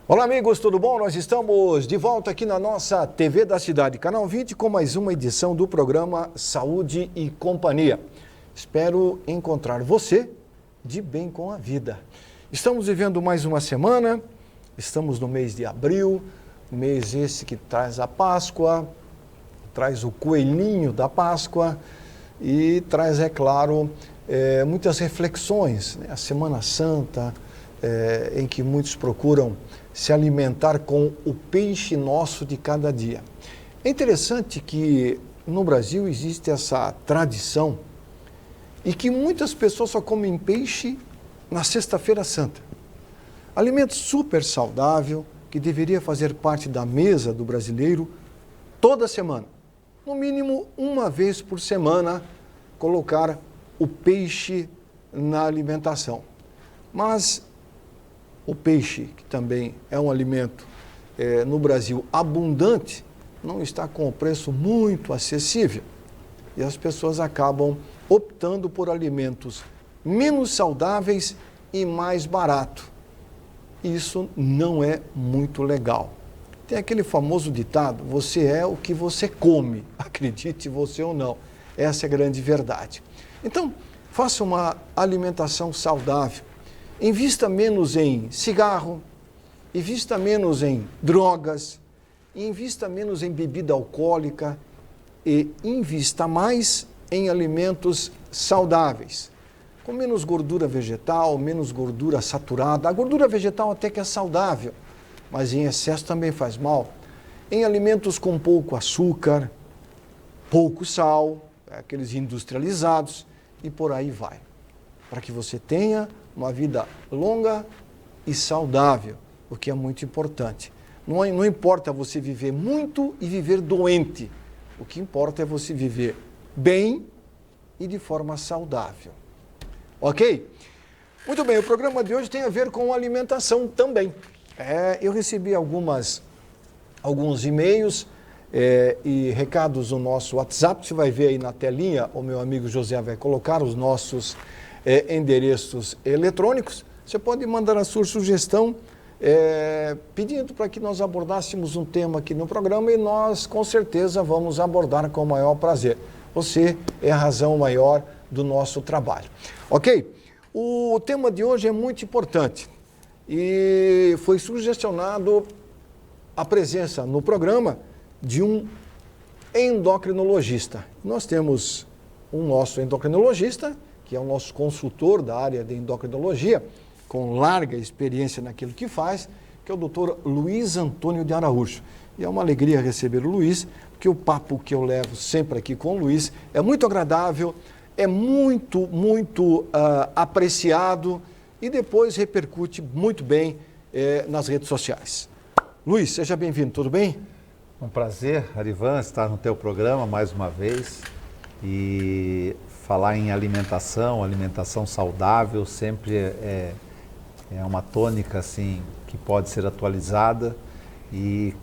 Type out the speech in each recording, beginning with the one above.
Olá amigos, tudo bom? Nós estamos de volta aqui na nossa TV da Cidade, Canal 20, com mais uma edição do programa Saúde e Companhia. Espero encontrar você de bem com a vida. Estamos vivendo mais uma semana, estamos no mês de abril, mês esse que traz a Páscoa, traz o coelhinho da Páscoa e traz, é claro, muitas reflexões, né? A Semana Santa, em que muitos procuram se alimentar com o peixe nosso de cada dia. É interessante que no Brasil existe essa tradição e que muitas pessoas só comem peixe na Sexta-feira Santa. Alimento super saudável que deveria fazer parte da mesa do brasileiro toda semana. No mínimo uma vez por semana, colocar o peixe na alimentação. Mas o peixe, que também é um alimento no Brasil abundante, não está com o preço muito acessível. E as pessoas acabam optando por alimentos menos saudáveis e mais baratos. Isso não é muito legal. Tem aquele famoso ditado, você é o que você come, acredite você ou não. Essa é a grande verdade. Então, faça uma alimentação saudável. Invista menos em cigarro, invista menos em drogas, invista menos em bebida alcoólica e invista mais em alimentos saudáveis, com menos gordura vegetal, menos gordura saturada. A gordura vegetal até que é saudável, mas em excesso também faz mal. Em alimentos com pouco açúcar, pouco sal, aqueles industrializados e por aí vai, para que você tenha uma vida longa e saudável, o que é muito importante. Não importa você viver muito e viver doente, o que importa é você viver bem e de forma saudável. Ok? Muito bem, o programa de hoje tem a ver com alimentação também. Eu recebi alguns e-mails e recados no nosso WhatsApp, você vai ver aí na telinha, o meu amigo José vai colocar os nossos endereços eletrônicos. Você pode mandar a sua sugestão pedindo para que nós abordássemos um tema aqui no programa e nós com certeza vamos abordar com o maior prazer. Você é a razão maior do nosso trabalho. Ok? O tema de hoje é muito importante e foi sugestionado a presença no programa de um endocrinologista. Nós temos um nosso endocrinologista, que é o nosso consultor da área de endocrinologia, com larga experiência naquilo que faz, que é o Dr. Luiz Antônio de Araújo. E é uma alegria receber o Luiz, porque o papo que eu levo sempre aqui com o Luiz é muito agradável, é muito apreciado e depois repercute muito bem nas redes sociais. Luiz, seja bem-vindo, tudo bem? Um prazer, Arivan, estar no teu programa mais uma vez e falar em alimentação saudável sempre é uma tônica assim, que pode ser atualizada e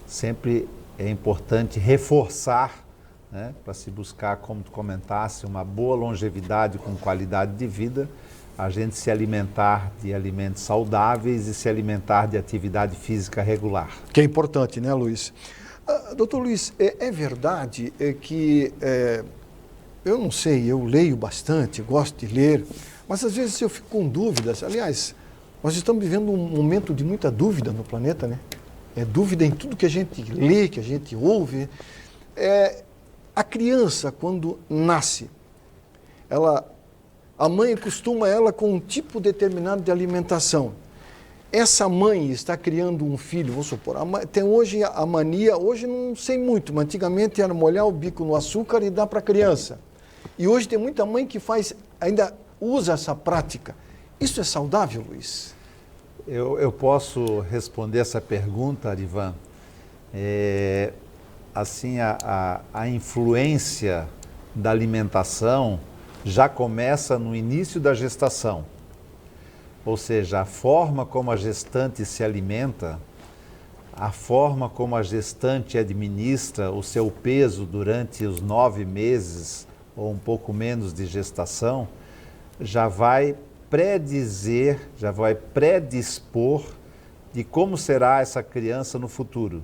sempre é importante reforçar, né, para se buscar, como tu comentasse, uma boa longevidade com qualidade de vida, a gente se alimentar de alimentos saudáveis e se alimentar de atividade física regular. Que é importante, né, Luiz? Doutor Luiz, é verdade que... eu não sei, eu leio bastante, gosto de ler, mas às vezes eu fico com dúvidas. Aliás, nós estamos vivendo um momento de muita dúvida no planeta, né? Dúvida em tudo que a gente lê, que a gente ouve. A criança, quando nasce, a mãe acostuma ela com um tipo determinado de alimentação. Essa mãe está criando um filho, vamos supor, tem hoje a mania, hoje não sei muito, mas antigamente era molhar o bico no açúcar e dar para a criança. E hoje tem muita mãe que ainda usa essa prática. Isso é saudável, Luiz? Eu posso responder essa pergunta, Arivan. Assim, a influência da alimentação já começa no início da gestação. Ou seja, a forma como a gestante se alimenta, a forma como a gestante administra o seu peso durante os 9 meses ou um pouco menos de gestação, já vai predispor de como será essa criança no futuro.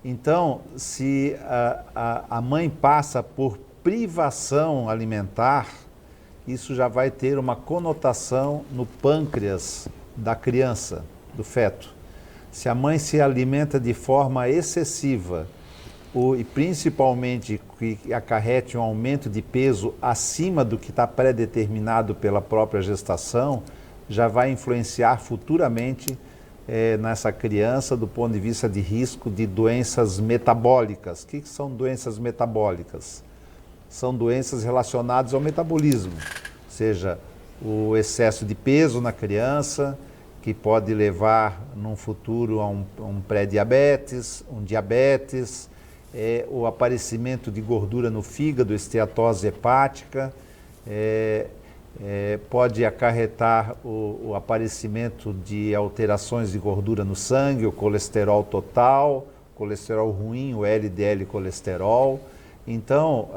Então, se a mãe passa por privação alimentar, isso já vai ter uma conotação no pâncreas da criança, do feto. Se a mãe se alimenta de forma excessiva, e principalmente que acarrete um aumento de peso acima do que está pré-determinado pela própria gestação, já vai influenciar futuramente nessa criança do ponto de vista de risco de doenças metabólicas. O que são doenças metabólicas? São doenças relacionadas ao metabolismo, ou seja, o excesso de peso na criança, que pode levar num futuro a um pré-diabetes, um diabetes, o aparecimento de gordura no fígado, esteatose hepática, pode acarretar o aparecimento de alterações de gordura no sangue, o colesterol total, colesterol ruim, o LDL colesterol. Então,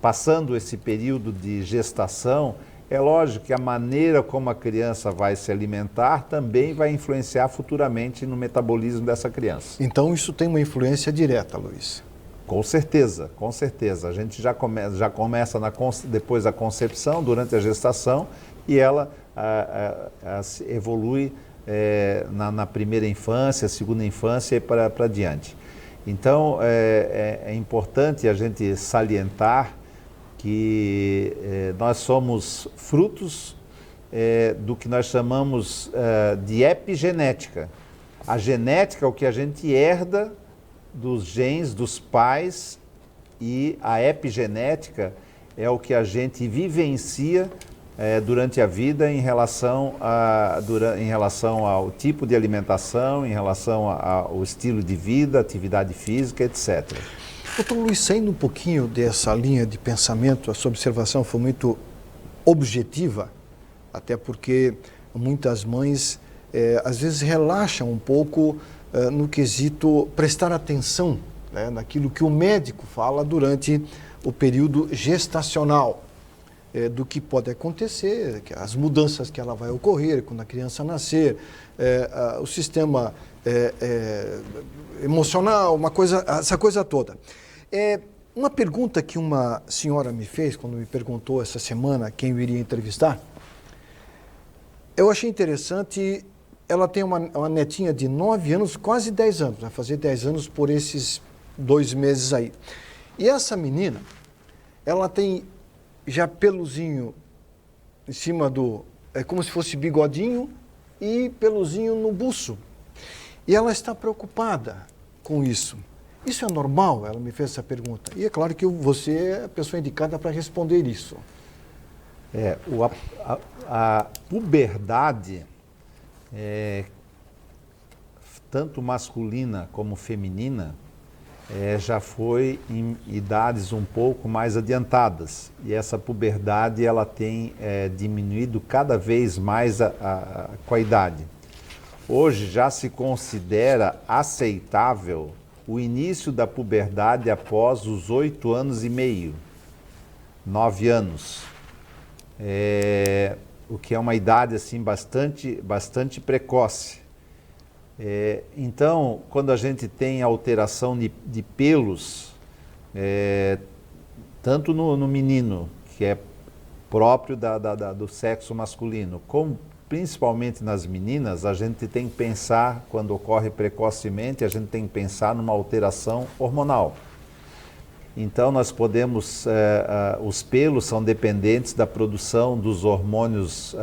passando esse período de gestação, é lógico que a maneira como a criança vai se alimentar também vai influenciar futuramente no metabolismo dessa criança. Então isso tem uma influência direta, Luiz? Com certeza, com certeza. A gente já começa depois da concepção, durante a gestação, e ela evolui na primeira infância, segunda infância e para diante. Então, é importante a gente salientar que nós somos frutos do que nós chamamos de epigenética. A genética é o que a gente herda dos genes dos pais, e a epigenética é o que a gente vivencia durante a vida em relação ao tipo de alimentação, em relação ao estilo de vida, atividade física, etc. Doutor Luiz, saindo um pouquinho dessa linha de pensamento, a sua observação foi muito objetiva, até porque muitas mães às vezes relaxam um pouco no quesito prestar atenção, né, naquilo que o médico fala durante o período gestacional, do que pode acontecer, as mudanças que ela vai ocorrer quando a criança nascer, o sistema emocional, essa coisa toda. Uma pergunta que uma senhora me fez quando me perguntou essa semana quem eu iria entrevistar, eu achei interessante. Ela tem uma netinha de 9 anos, quase 10 anos, vai fazer 10 anos por esses 2 meses aí. E essa menina, ela tem já peluzinho em cima é como se fosse bigodinho e peluzinho no buço. E ela está preocupada com isso. Isso é normal? Ela me fez essa pergunta. E é claro que você é a pessoa indicada para responder isso. A puberdade, tanto masculina como feminina, já foi em idades um pouco mais adiantadas, e essa puberdade ela tem diminuído cada vez mais com a idade. Hoje já se considera aceitável o início da puberdade após os 8 anos e meio, 9 anos. O que é uma idade assim bastante precoce. Então, quando a gente tem alteração de pelos, tanto no menino, que é próprio do sexo masculino, como principalmente nas meninas, a gente tem que pensar, quando ocorre precocemente, a gente tem que pensar numa alteração hormonal. Então, nós podemos, os pelos são dependentes da produção dos hormônios,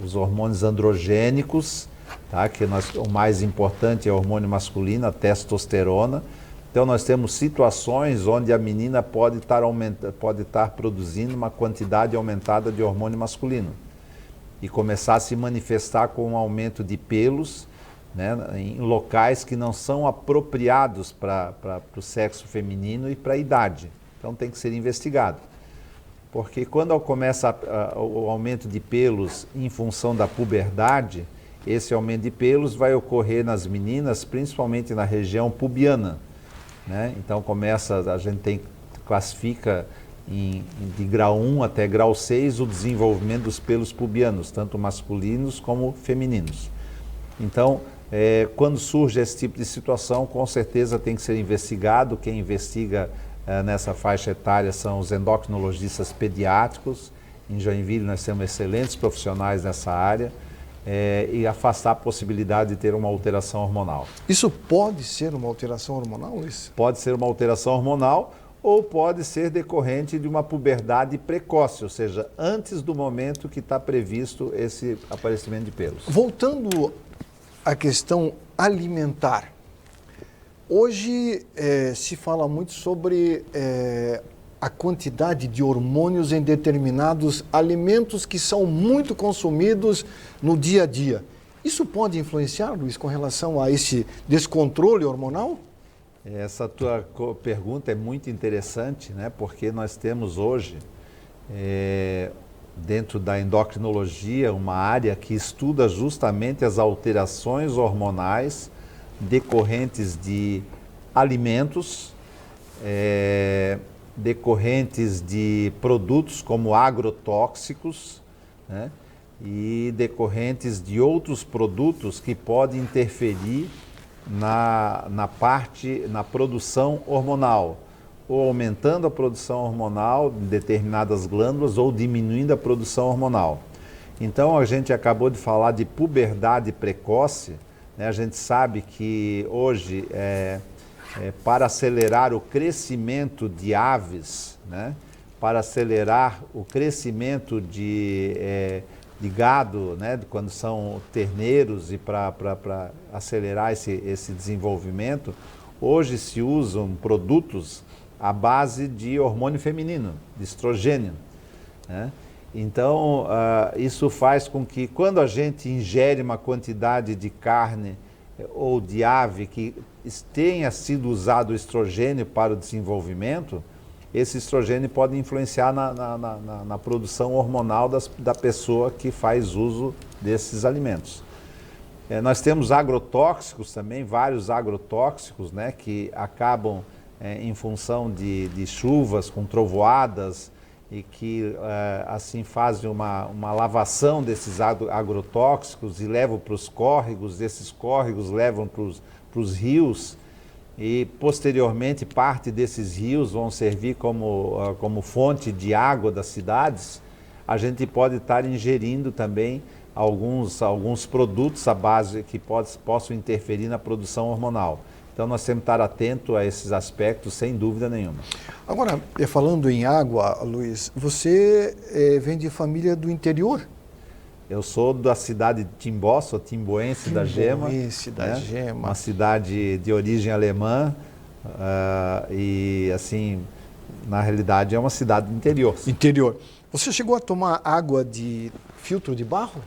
os hormônios androgênicos, tá? Que o mais importante é o hormônio masculino, a testosterona. Então, nós temos situações onde a menina pode estar produzindo uma quantidade aumentada de hormônio masculino e começar a se manifestar com um aumento de pelos, né, em locais que não são apropriados para o sexo feminino e para a idade. Então tem que ser investigado. Porque quando começa o aumento de pelos em função da puberdade, esse aumento de pelos vai ocorrer nas meninas, principalmente na região pubiana, né? Então a gente classifica de grau 1 até grau 6 o desenvolvimento dos pelos pubianos, tanto masculinos como femininos. Então, quando surge esse tipo de situação, com certeza tem que ser investigado. Quem investiga nessa faixa etária são os endocrinologistas pediátricos. Em Joinville nós temos excelentes profissionais nessa área, e afastar a possibilidade de ter uma alteração hormonal. Isso pode ser uma alteração hormonal, Luiz? Pode ser uma alteração hormonal ou pode ser decorrente de uma puberdade precoce, ou seja, antes do momento que está previsto esse aparecimento de pelos. Voltando à questão alimentar, hoje se fala muito sobre a quantidade de hormônios em determinados alimentos que são muito consumidos no dia a dia. Isso pode influenciar, Luiz, com relação a esse descontrole hormonal? Essa tua pergunta é muito interessante, né? Porque nós temos hoje, dentro da endocrinologia, uma área que estuda justamente as alterações hormonais decorrentes de alimentos, decorrentes de produtos como agrotóxicos, né? E decorrentes de outros produtos que podem interferir na produção hormonal, ou aumentando a produção hormonal em determinadas glândulas ou diminuindo a produção hormonal. Então a gente acabou de falar de puberdade precoce, né? A gente sabe que hoje para acelerar o crescimento de aves, né? Para acelerar o crescimento de gado, né? Quando são terneiros, e para acelerar esse desenvolvimento, hoje se usam produtos à base de hormônio feminino, de estrogênio, né? Então, isso faz com que quando a gente ingere uma quantidade de carne ou de ave que tenha sido usado o estrogênio para o desenvolvimento, esse estrogênio pode influenciar na produção hormonal da pessoa que faz uso desses alimentos. Nós temos agrotóxicos também, vários agrotóxicos, né, que acabam em função de chuvas com trovoadas e que assim fazem uma lavação desses agrotóxicos e levam para os córregos, desses córregos levam para os rios, e posteriormente parte desses rios vão servir como fonte de água das cidades. A gente pode estar ingerindo também alguns produtos à base que possam interferir na produção hormonal. Então nós temos que estar atento a esses aspectos, sem dúvida nenhuma. Agora, falando em água, Luiz, você vem de família do interior? Eu sou da cidade de Timbó, sou timboense da Gema. Timboense da Gema. Uma cidade de origem alemã, e assim, na realidade é uma cidade do interior. Interior. Você chegou a tomar água de filtro de barro?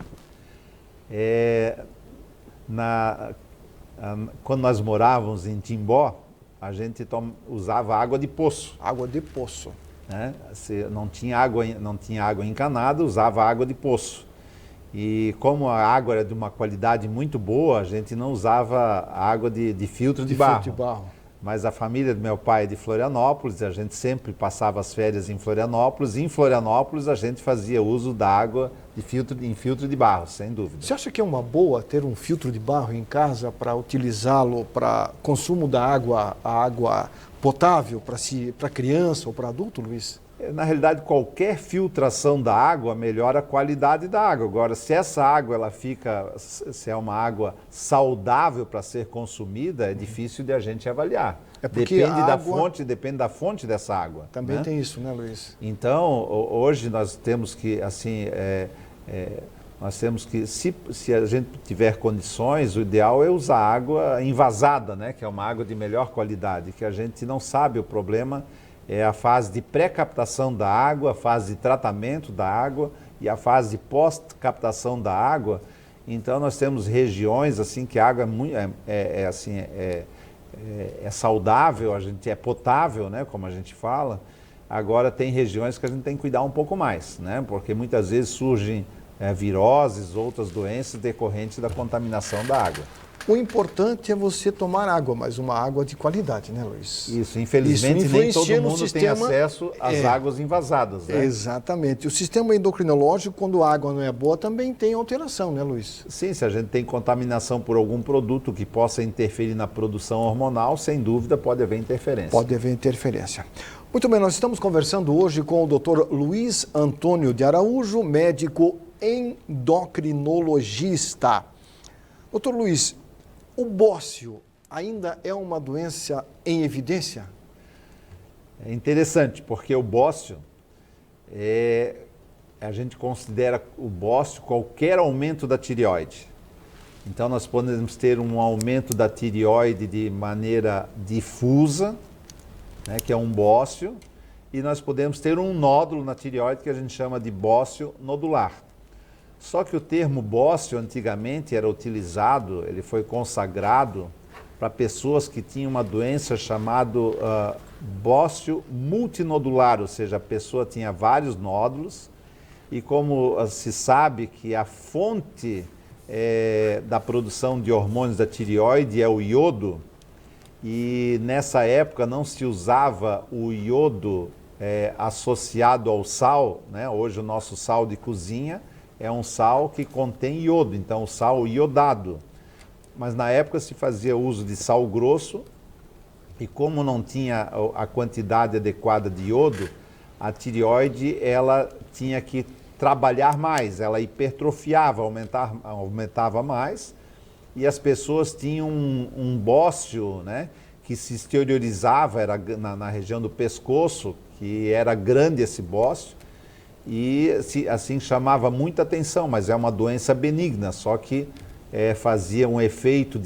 Quando nós morávamos em Timbó, a gente usava água de poço. Água de poço. Né? Se não tinha água encanada, usava água de poço. E como a água era de uma qualidade muito boa, a gente não usava água de filtro de barro. Filtro de barro. Mas a família do meu pai é de Florianópolis, a gente sempre passava as férias em Florianópolis. E em Florianópolis a gente fazia uso da água em filtro de barro, sem dúvida. Você acha que é uma boa ter um filtro de barro em casa para utilizá-lo para consumo da água, a água potável para criança ou para adulto, Luiz? Na realidade, qualquer filtração da água melhora a qualidade da água. Agora, se essa água se é uma água saudável para ser consumida, é difícil de a gente avaliar. Depende da fonte dessa água. Também, né? Tem isso, né, Luiz? Então, hoje nós temos que, se a gente tiver condições, o ideal é usar água envasada, né? Que é uma água de melhor qualidade, que a gente não sabe o problema. É a fase de pré-captação da água, a fase de tratamento da água e a fase de pós-captação da água. Então nós temos regiões assim que a água é saudável, é potável, né, como a gente fala. Agora tem regiões que a gente tem que cuidar um pouco mais, né, porque muitas vezes surgem viroses, outras doenças decorrentes da contaminação da água. O importante é você tomar água, mas uma água de qualidade, né, Luiz? Isso, infelizmente Isso nem todo no mundo sistema, tem acesso às águas envasadas, né? Exatamente. O sistema endocrinológico, quando a água não é boa, também tem alteração, né, Luiz? Sim, se a gente tem contaminação por algum produto que possa interferir na produção hormonal, sem dúvida pode haver interferência. Pode haver interferência. Muito bem, nós estamos conversando hoje com o Dr. Luiz Antônio de Araújo, médico endocrinologista. Doutor Luiz, o bócio ainda é uma doença em evidência? É interessante, porque o bócio, a gente considera o bócio qualquer aumento da tireoide. Então, nós podemos ter um aumento da tireoide de maneira difusa, né, que é um bócio, e nós podemos ter um nódulo na tireoide que a gente chama de bócio nodular. Só que o termo bócio antigamente era utilizado, ele foi consagrado para pessoas que tinham uma doença chamada bócio multinodular, ou seja, a pessoa tinha vários nódulos e como se sabe que a fonte da produção de hormônios da tireoide é o iodo e nessa época não se usava o iodo associado ao sal, né? Hoje o nosso sal de cozinha é um sal que contém iodo, então o sal iodado. Mas na época se fazia uso de sal grosso e como não tinha a quantidade adequada de iodo, a tireoide ela tinha que trabalhar mais, ela hipertrofiava, aumentava mais e as pessoas tinham um bócio, né, que se exteriorizava, era na região do pescoço, que era grande esse bócio, e assim chamava muita atenção, mas é uma doença benigna, só que fazia um efeito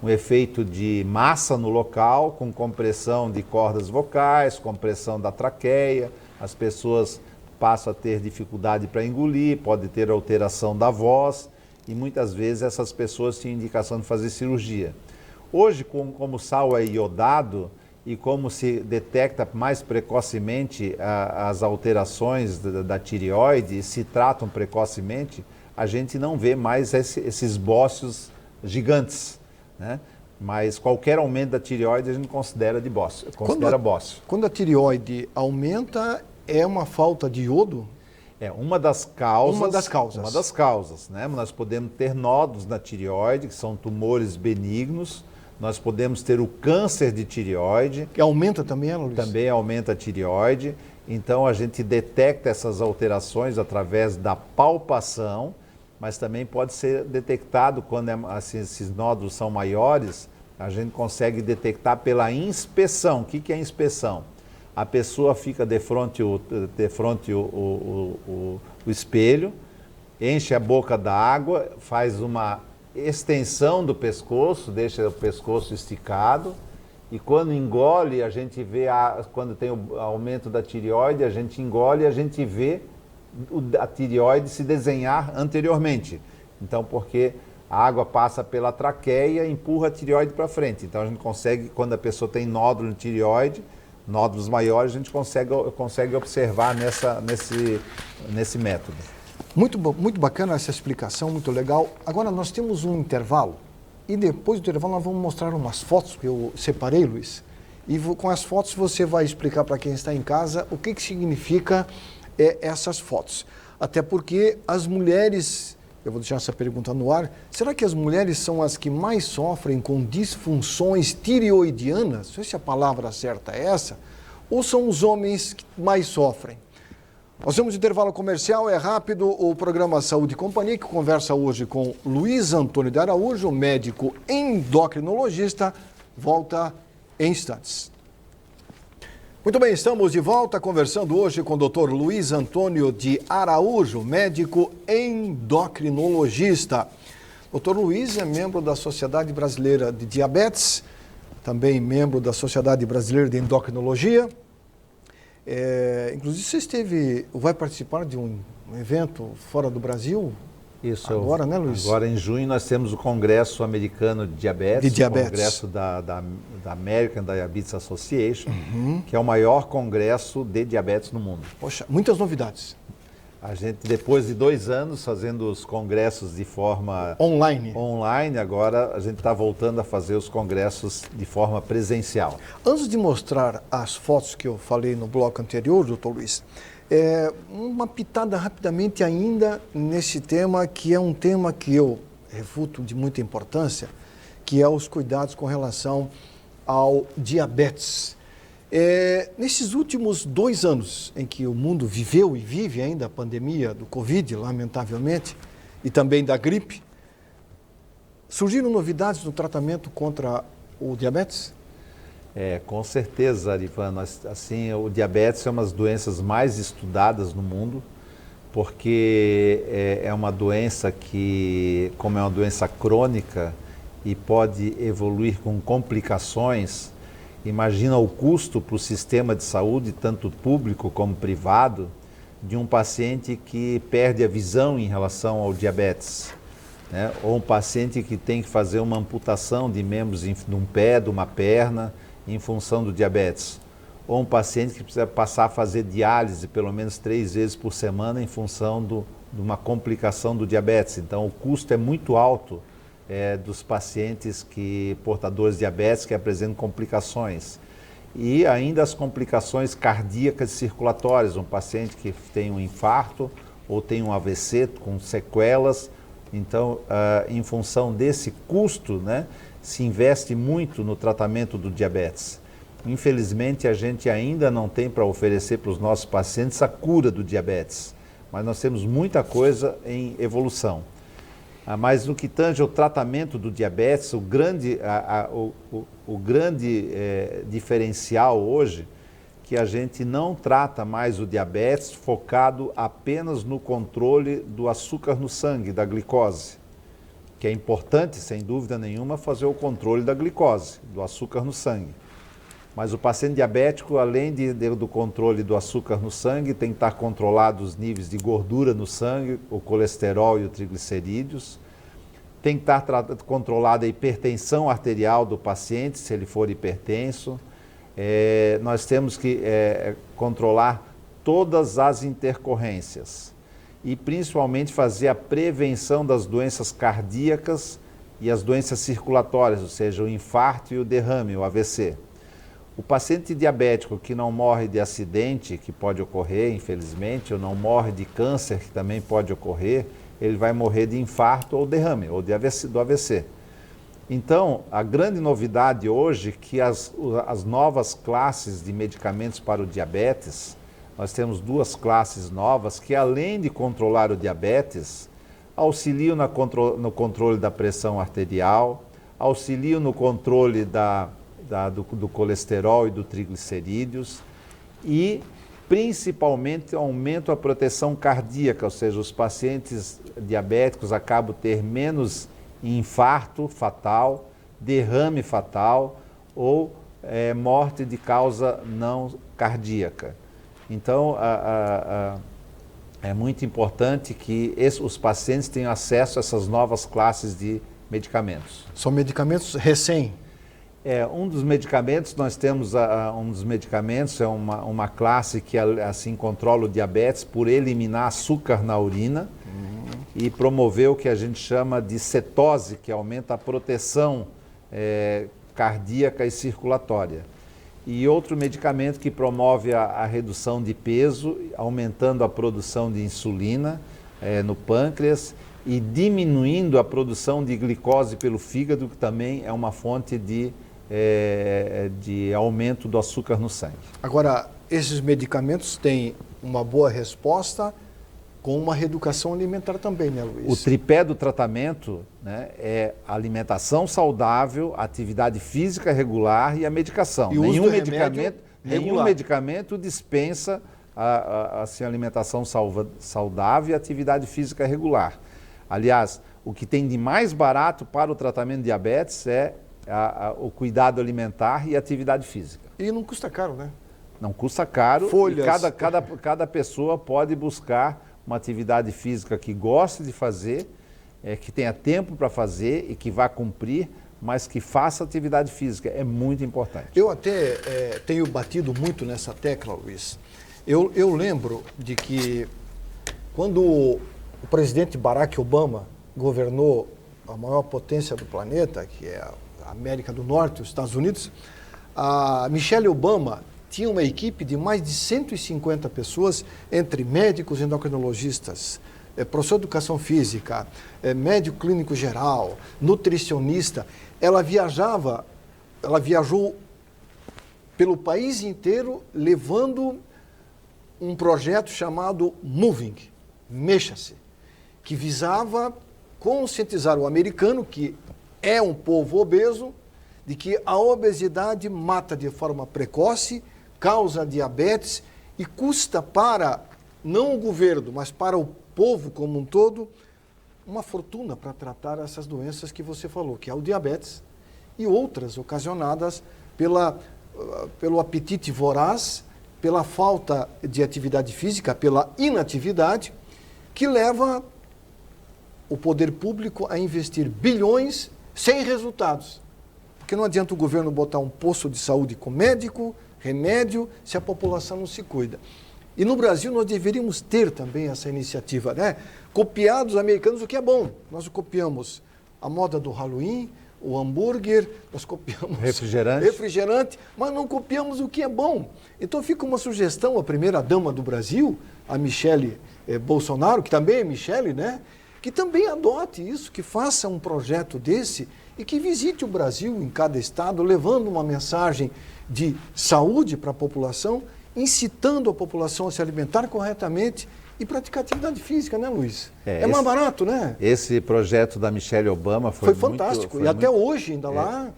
um efeito de massa no local, com compressão de cordas vocais, compressão da traqueia, as pessoas passam a ter dificuldade para engolir, pode ter alteração da voz, e muitas vezes essas pessoas tinham indicação de fazer cirurgia. Hoje, como o sal é iodado, e como se detecta mais precocemente as alterações da tireoide e se tratam precocemente, a gente não vê mais esses bócios gigantes, né? Mas qualquer aumento da tireoide a gente considera de bócio, bócio. Quando a tireoide aumenta, é uma falta de iodo? É uma das causas. Uma das causas. Uma das causas, né? Nós podemos ter nódulos na tireoide, que são tumores benignos. Nós podemos ter o câncer de tireoide. Que aumenta também, Luiz? Também aumenta a tireoide. Então, a gente detecta essas alterações através da palpação, mas também pode ser detectado quando esses nódulos são maiores, a gente consegue detectar pela inspeção. O que é inspeção? A pessoa fica de frente o espelho, enche a boca da água, faz uma extensão do pescoço, deixa o pescoço esticado e quando engole a gente vê, quando tem o aumento da tireoide, a gente engole e a gente vê a tireoide se desenhar anteriormente. Então, porque a água passa pela traqueia e empurra a tireoide para frente. Então, a gente consegue, quando a pessoa tem nódulo de tireoide, nódulos maiores, a gente consegue observar nesse método. Muito bacana essa explicação, muito legal. Agora nós temos um intervalo e depois do intervalo nós vamos mostrar umas fotos que eu separei, Luiz. E com as fotos você vai explicar para quem está em casa o que significa essas fotos. Até porque as mulheres, eu vou deixar essa pergunta no ar, será que as mulheres são as que mais sofrem com disfunções tireoidianas? Não sei se a palavra certa é essa. Ou são os homens que mais sofrem? Nós temos intervalo comercial, é rápido, o programa Saúde e Companhia, que conversa hoje com Luiz Antônio de Araújo, médico endocrinologista, volta em instantes. Muito bem, estamos de volta conversando hoje com o Dr. Luiz Antônio de Araújo, médico endocrinologista. Dr. Luiz é membro da Sociedade Brasileira de Diabetes, também membro da Sociedade Brasileira de Endocrinologia. Inclusive, você vai participar de um evento fora do Brasil? Isso. Agora, né, Luiz? Agora, em junho, nós temos o Congresso Americano de Diabetes. O Congresso da American Diabetes Association, que é o maior congresso de diabetes no mundo. Poxa, muitas novidades. A gente, depois de 2 anos fazendo os congressos de forma online, agora a gente está voltando a fazer os congressos de forma presencial. Antes de mostrar as fotos que eu falei no bloco anterior, doutor Luiz, uma pitada rapidamente ainda nesse tema, que é um tema que eu refuto de muita importância, que é os cuidados com relação ao diabetes. Nesses últimos 2 anos em que o mundo viveu e vive ainda a pandemia do Covid, lamentavelmente, e também da gripe, surgiram novidades no tratamento contra o diabetes? Com certeza, Arivan. Assim, o diabetes é uma das doenças mais estudadas no mundo, porque é uma doença que, como é uma doença crônica e pode evoluir com complicações, imagina o custo para o sistema de saúde, tanto público como privado, de um paciente que perde a visão em relação ao diabetes, né? Ou um paciente que tem que fazer uma amputação de membros de um pé, de uma perna, em função do diabetes. Ou um paciente que precisa passar a fazer diálise pelo menos 3 vezes por semana em função de uma complicação do diabetes. Então, o custo é muito alto dos pacientes portadores de diabetes que apresentam complicações. E ainda as complicações cardíacas e circulatórias, um paciente que tem um infarto ou tem um AVC com sequelas. Então, em função desse custo, né, se investe muito no tratamento do diabetes. Infelizmente, a gente ainda não tem para oferecer para os nossos pacientes a cura do diabetes, mas nós temos muita coisa em evolução. Mas no que tange ao tratamento do diabetes, o grande diferencial hoje que a gente não trata mais o diabetes focado apenas no controle do açúcar no sangue, da glicose, que é importante, sem dúvida nenhuma, fazer o controle da glicose, do açúcar no sangue. Mas o paciente diabético, além do controle do açúcar no sangue, tem que estar controlado os níveis de gordura no sangue, o colesterol e os triglicerídeos. Tem que estar controlada a hipertensão arterial do paciente, se ele for hipertenso. Nós temos que controlar todas as intercorrências e principalmente fazer a prevenção das doenças cardíacas e as doenças circulatórias, ou seja, o infarto e o derrame, o AVC. O paciente diabético que não morre de acidente, que pode ocorrer, infelizmente, ou não morre de câncer, que também pode ocorrer, ele vai morrer de infarto ou derrame, ou do AVC. Então, a grande novidade hoje é que as novas classes de medicamentos para o diabetes, nós temos 2 classes novas que, além de controlar o diabetes, auxiliam no controle da pressão arterial, auxiliam no controle do colesterol e do triglicerídeos e, principalmente, aumentam a proteção cardíaca, ou seja, os pacientes diabéticos acabam ter menos infarto fatal, derrame fatal ou morte de causa não cardíaca. Então, é muito importante que os pacientes tenham acesso a essas novas classes de medicamentos. São medicamentos recém? Um dos medicamentos, nós temos um dos medicamentos, é uma classe que assim controla o diabetes por eliminar açúcar na urina e promover o que a gente chama de cetose, que aumenta a proteção cardíaca e circulatória. E outro medicamento que promove a redução de peso, aumentando a produção de insulina no pâncreas e diminuindo a produção de glicose pelo fígado, que também é uma fonte de aumento do açúcar no sangue. Agora, esses medicamentos têm uma boa resposta com uma reeducação alimentar também, né, Luiz? O tripé do tratamento, né, é alimentação saudável, atividade física regular e a medicação. E nenhum medicamento dispensa a alimentação saudável e atividade física regular. Aliás, o que tem de mais barato para o tratamento de diabetes é o cuidado alimentar e a atividade física. E não custa caro, né? Não custa caro. Folhas. E cada pessoa pode buscar uma atividade física que goste de fazer, que tenha tempo para fazer e que vá cumprir, mas que faça atividade física. É muito importante. Eu até tenho batido muito nessa tecla, Luiz. Eu lembro de que Quando o presidente Barack Obama governou a maior potência do planeta, que é a América do Norte, os Estados Unidos, a Michelle Obama tinha uma equipe de mais de 150 pessoas, entre médicos, endocrinologistas, professor de educação física, médico clínico geral, nutricionista. Ela viajou pelo país inteiro levando um projeto chamado Moving, Mexa-se, que visava conscientizar o americano, que é um povo obeso, de que a obesidade mata de forma precoce, causa diabetes e custa para, não o governo, mas para o povo como um todo, uma fortuna para tratar essas doenças que você falou, que é o diabetes e outras ocasionadas pelo apetite voraz, pela falta de atividade física, pela inatividade, que leva o poder público a investir bilhões sem resultados. Porque não adianta o governo botar um posto de saúde com médico, remédio, se a população não se cuida. E no Brasil nós deveríamos ter também essa iniciativa, né? Copiar dos americanos o que é bom. Nós copiamos a moda do Halloween, o hambúrguer, nós copiamos refrigerante, mas não copiamos o que é bom. Então fica uma sugestão à primeira-dama do Brasil, a Michelle Bolsonaro, que também é Michelle, né? Que também adote isso, que faça um projeto desse e que visite o Brasil em cada estado, levando uma mensagem de saúde para a população, incitando a população a se alimentar corretamente e praticar atividade física, né, Luiz? É mais barato, né? Esse projeto da Michelle Obama foi fantástico. Muito, até hoje, ainda lá...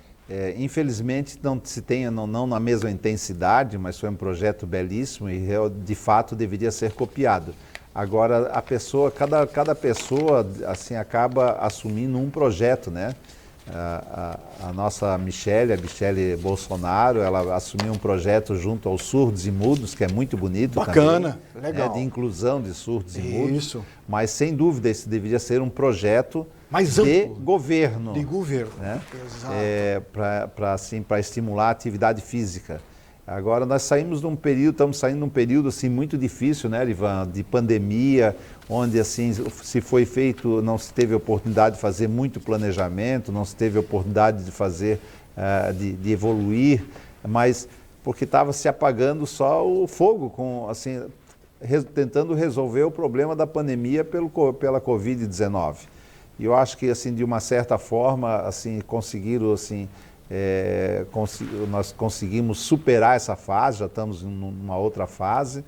infelizmente, não se tenha, não na mesma intensidade, mas foi um projeto belíssimo e, de fato, deveria ser copiado. Agora, cada pessoa assim, acaba assumindo um projeto, né? A nossa Michelle, a Michelle Bolsonaro, ela assumiu um projeto junto aos surdos e mudos, que é muito bonito. Bacana, também, legal. De inclusão de surdos e mudos. Isso. Mas, sem dúvida, esse deveria ser um projeto mais de amplo. governo. De governo, né? Exato. Para estimular a atividade física. Agora nós estamos saindo de um período assim muito difícil, né, Ivan, de pandemia, onde assim se foi feito, não se teve oportunidade de fazer muito planejamento, não se teve oportunidade de fazer, de evoluir, mas porque estava se apagando só o fogo, tentando resolver o problema da pandemia pela Covid-19. E eu acho que assim de uma certa forma assim conseguiram assim nós conseguimos superar essa fase, já estamos numa outra fase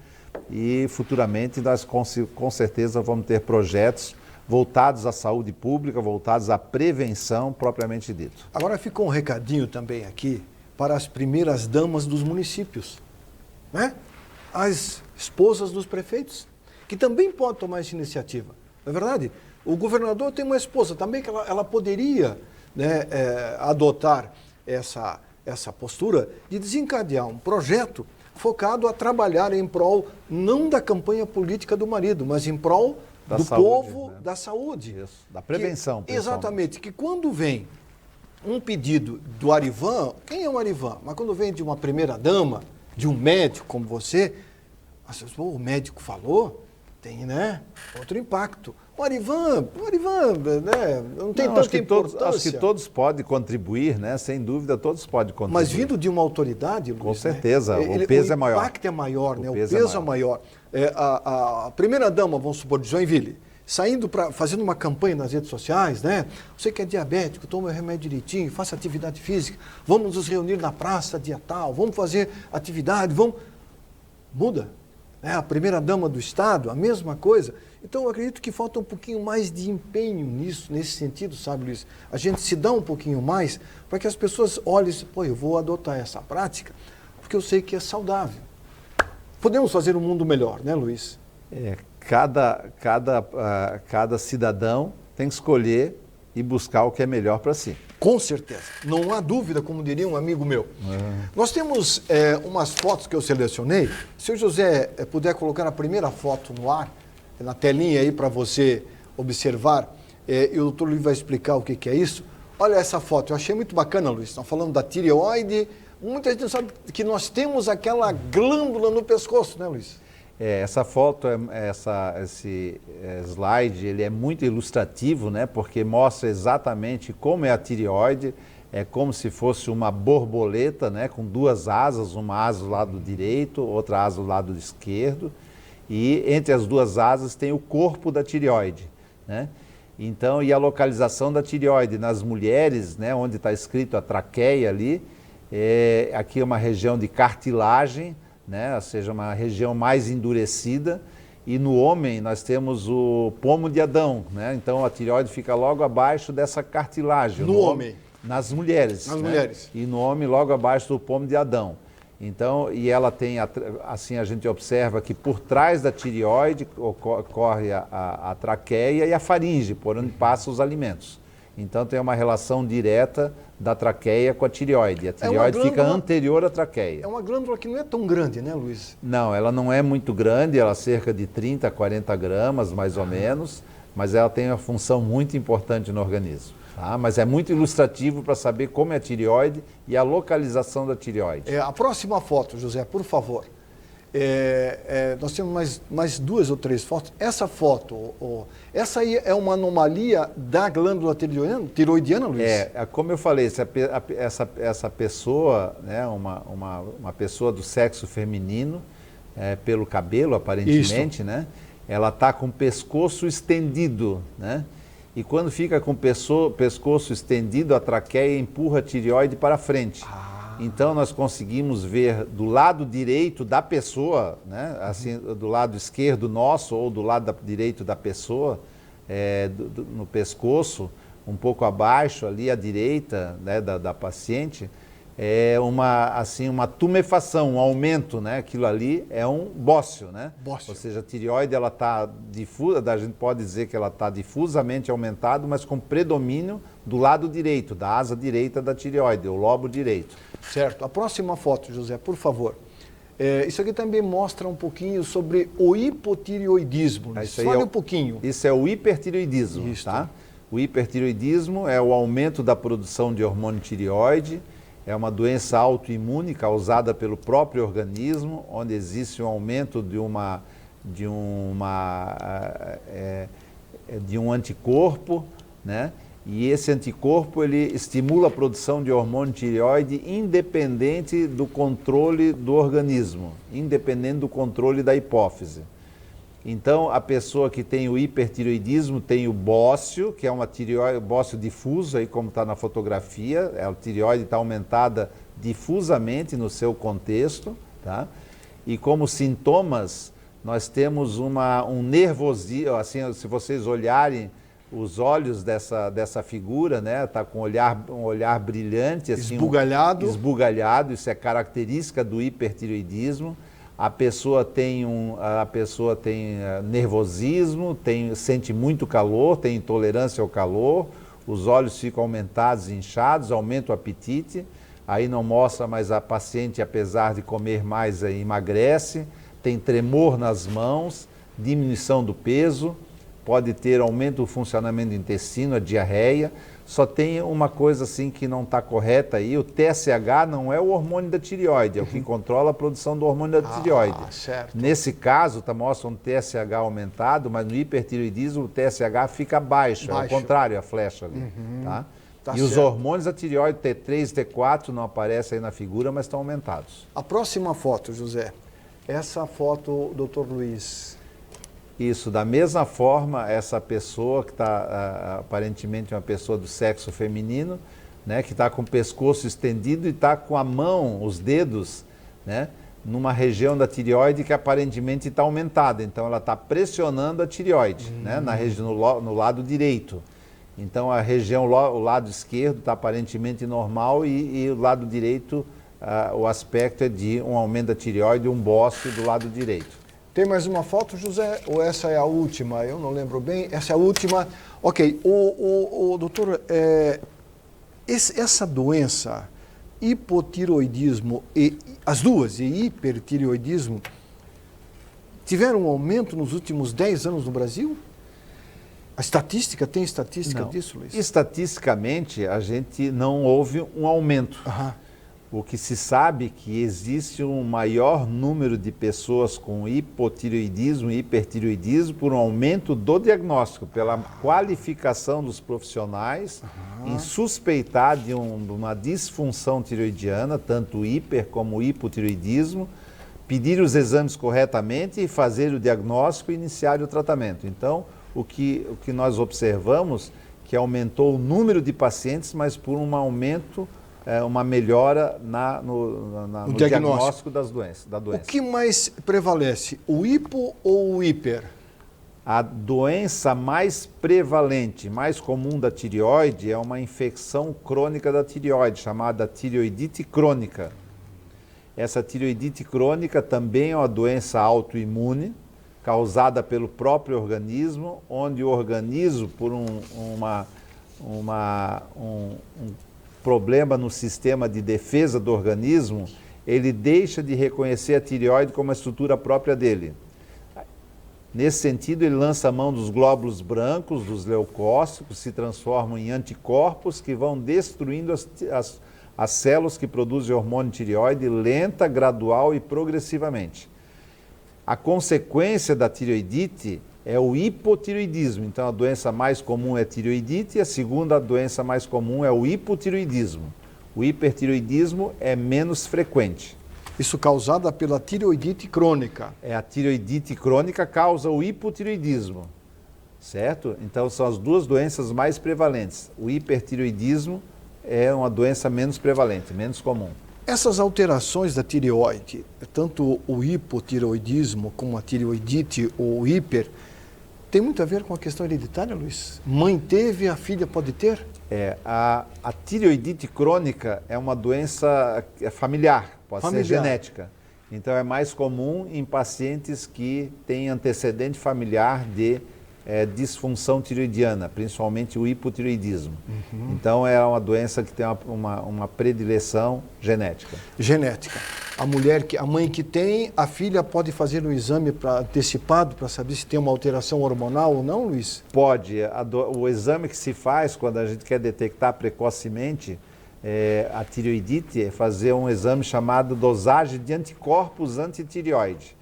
e futuramente nós com certeza vamos ter projetos voltados à saúde pública, voltados à prevenção propriamente dito. Agora fica um recadinho também aqui para as primeiras damas dos municípios, né? As esposas dos prefeitos, que também podem tomar essa iniciativa, não é verdade? O governador tem uma esposa também que ela poderia, né, adotar essa postura de desencadear um projeto focado a trabalhar em prol, não da campanha política do marido, mas em prol do povo, né? Da saúde. Isso, da prevenção. Exatamente, que quando vem um pedido do Arivan, quem é o Arivan? Mas quando vem de uma primeira-dama, de um médico como você, o médico falou, tem, né, outro impacto. O Arivan, né, não tem tanta importância. Acho que todos podem contribuir, né? Sem dúvida, todos podem contribuir. Mas vindo de uma autoridade, Luiz, com certeza, né? O peso é maior. O impacto é maior, né? O peso é maior. A primeira-dama, vamos supor, de Joinville, fazendo uma campanha nas redes sociais, né? Você que é diabético, toma o remédio direitinho, faça atividade física, vamos nos reunir na praça dia tal, vamos fazer atividade, muda. A primeira-dama do Estado, a mesma coisa. Então, eu acredito que falta um pouquinho mais de empenho nesse sentido, sabe, Luiz? A gente se dá um pouquinho mais para que as pessoas olhem e pô, eu vou adotar essa prática, porque eu sei que é saudável. Podemos fazer um mundo melhor, né, Luiz? Cada cidadão tem que escolher e buscar o que é melhor para si. Com certeza. Não há dúvida, como diria um amigo meu. Nós temos umas fotos que eu selecionei. Se o José puder colocar a primeira foto no ar, na telinha aí para você observar, e o doutor Luiz vai explicar o que é isso. Olha essa foto, eu achei muito bacana, Luiz. Estão falando da tireoide. Muita gente não sabe que nós temos aquela glândula no pescoço, né, Luiz? Essa foto, esse slide, ele é muito ilustrativo, né? Porque mostra exatamente como é a tireoide. É como se fosse uma borboleta, né? Com duas asas, uma asa do lado direito, outra asa do lado esquerdo. E entre as duas asas tem o corpo da tireoide, né? Então, e a localização da tireoide nas mulheres, né? Onde está escrito a traqueia ali, aqui é uma região de cartilagem, né? Ou seja, uma região mais endurecida, e no homem nós temos o pomo de Adão, né? Então a tireoide fica logo abaixo dessa cartilagem. No homem? Nas mulheres. Nas né? mulheres. E no homem logo abaixo do pomo de Adão. Então, e ela tem, assim a gente observa que por trás da tireoide ocorre a traqueia e a faringe, por onde passam os alimentos. Então tem uma relação direta da traqueia com a tireoide. A tireoide fica anterior à traqueia. É uma glândula que não é tão grande, né, Luiz? Não, ela não é muito grande, ela é cerca de 30 a 40 gramas, mais ou menos, mas ela tem uma função muito importante no organismo. Tá? Mas é muito ilustrativo para saber como é a tireoide e a localização da tireoide. A próxima foto, José, por favor. Nós temos mais duas ou três fotos. Essa foto, essa aí é uma anomalia da glândula tireoidiana, Luiz? Como eu falei, essa pessoa, né, uma pessoa do sexo feminino, pelo cabelo aparentemente, né, ela está com o pescoço estendido, né? E quando fica com o pescoço estendido, a traqueia empurra a tireoide para frente. Então nós conseguimos ver do lado direito da pessoa, né, assim, do lado esquerdo nosso ou do lado direito da pessoa, no pescoço, um pouco abaixo ali à direita, né, da paciente, uma tumefação, um aumento, né? Aquilo ali é um bócio, né? Bócio. Ou seja, a tireoide ela está difusa, a gente pode dizer que ela está difusamente aumentada, mas com predomínio do lado direito, da asa direita da tireoide, o lobo direito. Certo. A próxima foto, José, por favor. Isso aqui também mostra um pouquinho sobre o hipotireoidismo. Fale um pouquinho. Isso é o hipertireoidismo, tá? O hipertireoidismo é o aumento da produção de hormônio tireoide. É uma doença autoimune causada pelo próprio organismo, onde existe um aumento de um anticorpo, né? E esse anticorpo ele estimula a produção de hormônio tireoide independente do controle do organismo, independente do controle da hipófise. Então, a pessoa que tem o hipertireoidismo tem o bócio, que é uma tireoide, bócio difuso, aí como está na fotografia, a tireoide está aumentada difusamente no seu contexto, tá? E como sintomas, nós temos um nervosismo, assim, se vocês olharem os olhos dessa figura, né, está com um olhar brilhante, assim, esbugalhado, isso é característica do hipertireoidismo. A pessoa tem nervosismo, sente muito calor, tem intolerância ao calor, os olhos ficam aumentados e inchados, aumenta o apetite, aí não mostra, mas a paciente, apesar de comer mais, emagrece, tem tremor nas mãos, diminuição do peso, pode ter aumento do funcionamento do intestino, a diarreia. Só tem uma coisa assim que não está correta aí, o TSH não é o hormônio da tireoide, é o que controla a produção do hormônio da tireoide. Certo. Nesse caso, mostra um TSH aumentado, mas no hipertireoidismo o TSH fica baixo. É o contrário, a flecha ali. Tá? E os hormônios da tireoide, T3 e T4, não aparecem aí na figura, mas estão aumentados. A próxima foto, José, essa foto, doutor Luiz. Isso, da mesma forma, essa pessoa que está aparentemente uma pessoa do sexo feminino, né, que está com o pescoço estendido e está com a mão, os dedos, né, numa região da tireoide que aparentemente está aumentada. Então ela está pressionando a tireoide, né, no lado direito. Então a região, o lado esquerdo está aparentemente normal e o lado direito, o aspecto é de um aumento da tireoide, um bócio do lado direito. Tem mais uma foto, José? Ou essa é a última? Eu não lembro bem. Essa é a última. Ok. Doutor, essa doença, hipotireoidismo, as duas, e hipertireoidismo, tiveram um aumento nos últimos 10 anos no Brasil? Tem estatística disso, Luiz? Estatisticamente, a gente não houve um aumento. o que se sabe é que existe um maior número de pessoas com hipotireoidismo e hipertireoidismo por um aumento do diagnóstico, pela qualificação dos profissionais em suspeitar de uma disfunção tireoidiana, tanto hiper como hipotireoidismo, pedir os exames corretamente e fazer o diagnóstico e iniciar o tratamento. Então, o que nós observamos que aumentou o número de pacientes, mas por um aumento, uma melhora no diagnóstico da doença. O que mais prevalece, o hipo ou o hiper? A doença mais prevalente, mais comum da tireoide é uma infecção crônica da tireoide, chamada tireoidite crônica. Essa tireoidite crônica também é uma doença autoimune, causada pelo próprio organismo, onde o organismo, por um problema no sistema de defesa do organismo, ele deixa de reconhecer a tireoide como a estrutura própria dele. Nesse sentido, ele lança a mão dos glóbulos brancos, dos leucócitos, se transformam em anticorpos que vão destruindo as células que produzem hormônio tireoide lenta, gradual e progressivamente. A consequência da tireoidite é o hipotireoidismo. Então, a doença mais comum é a tireoidite e a segunda doença mais comum é o hipotireoidismo. O hipertireoidismo é menos frequente. Isso causada pela tireoidite crônica. A tireoidite crônica causa o hipotireoidismo, certo? Então, são as duas doenças mais prevalentes. O hipertireoidismo é uma doença menos prevalente, menos comum. Essas alterações da tireoide, tanto o hipotireoidismo como a tireoidite ou o hiper, tem muito a ver com a questão hereditária, Luiz? Mãe teve, a filha pode ter? A tireoidite crônica é uma doença familiar, pode ser genética. Então é mais comum em pacientes que têm antecedente familiar de disfunção tireoidiana, principalmente o hipotireoidismo. Então é uma doença que tem uma predileção genética. Genética. A mãe que tem, a filha pode fazer um exame antecipado para saber se tem uma alteração hormonal ou não, Luiz? Pode. O exame que se faz quando a gente quer detectar precocemente a tireoidite é fazer um exame chamado dosagem de anticorpos antitireoide.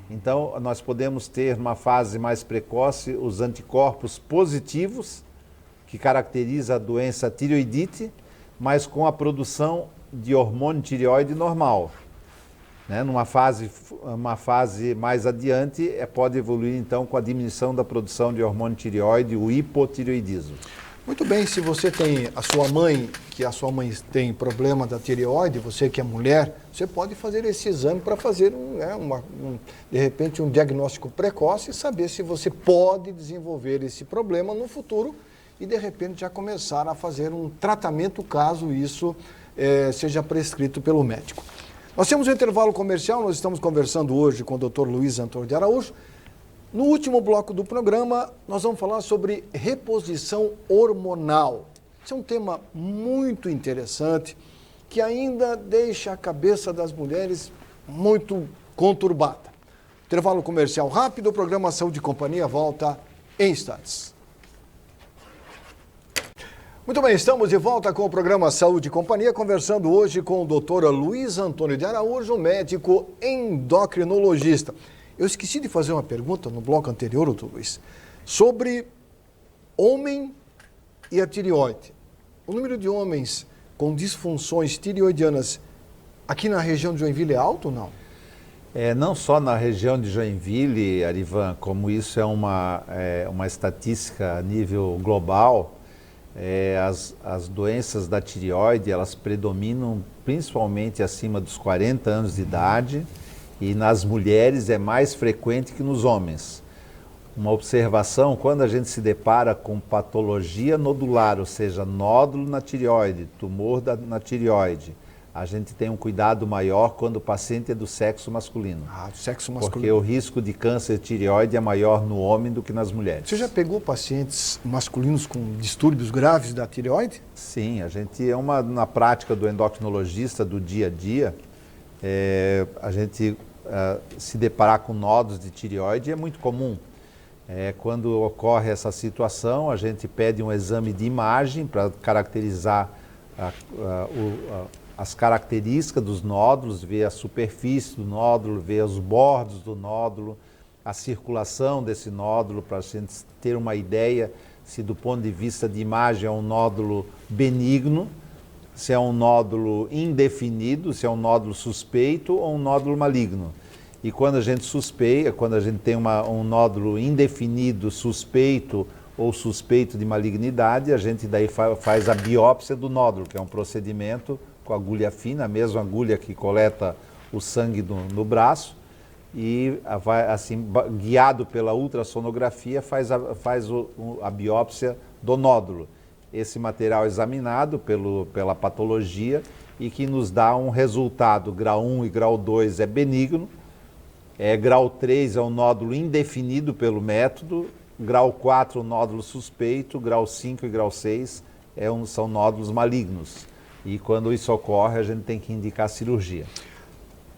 Então, nós podemos ter, numa fase mais precoce, os anticorpos positivos, que caracteriza a doença tireoidite, mas com a produção de hormônio tireoide normal. Né? Uma fase mais adiante, pode evoluir, então, com a diminuição da produção de hormônio tireoide, o hipotireoidismo. Muito bem, se você tem a sua mãe tem problema da tireoide, você que é mulher, você pode fazer esse exame para fazer, de repente, um diagnóstico precoce e saber se você pode desenvolver esse problema no futuro e, de repente, já começar a fazer um tratamento caso isso seja prescrito pelo médico. Nós temos um intervalo comercial, nós estamos conversando hoje com o Dr. Luiz Antônio de Araújo. No último bloco do programa, nós vamos falar sobre reposição hormonal. Esse é um tema muito interessante, que ainda deixa a cabeça das mulheres muito conturbada. Intervalo comercial rápido, o programa Saúde e Companhia volta em instantes. Muito bem, estamos de volta com o programa Saúde e Companhia, conversando hoje com o Dr. Luiz Antônio de Araújo, médico endocrinologista. Eu esqueci de fazer uma pergunta no bloco anterior, doutor Luiz, sobre homem e a tireoide. O número de homens com disfunções tireoidianas aqui na região de Joinville é alto ou não? Não só na região de Joinville, Arivan, como isso é uma estatística a nível global, as doenças da tireoide, elas predominam principalmente acima dos 40 anos de idade, e nas mulheres é mais frequente que nos homens. Uma observação, quando a gente se depara com patologia nodular, ou seja, nódulo na tireoide, tumor na tireoide, a gente tem um cuidado maior quando o paciente é do sexo masculino. Do sexo masculino. Porque o risco de câncer de tireoide é maior no homem do que nas mulheres. Você já pegou pacientes masculinos com distúrbios graves da tireoide? Sim, a gente na prática do endocrinologista do dia a dia, a gente se deparar com nódulos de tireoide é muito comum. Quando ocorre essa situação, a gente pede um exame de imagem para caracterizar as características dos nódulos, ver a superfície do nódulo, ver os bordos do nódulo, a circulação desse nódulo, para a gente ter uma ideia se do ponto de vista de imagem é um nódulo benigno, se é um nódulo indefinido, se é um nódulo suspeito ou um nódulo maligno. E quando a gente suspeita, quando a gente tem um nódulo indefinido, suspeito ou suspeito de malignidade, a gente daí faz a biópsia do nódulo, que é um procedimento com agulha fina, a mesma agulha que coleta o sangue no braço, e assim, guiado pela ultrassonografia, faz a biópsia do nódulo. Esse material é examinado pela patologia e que nos dá um resultado, grau 1 e grau 2 é benigno, grau 3 é um nódulo indefinido pelo método, grau 4 nódulo suspeito, grau 5 e grau 6 são nódulos malignos. E quando isso ocorre, a gente tem que indicar cirurgia.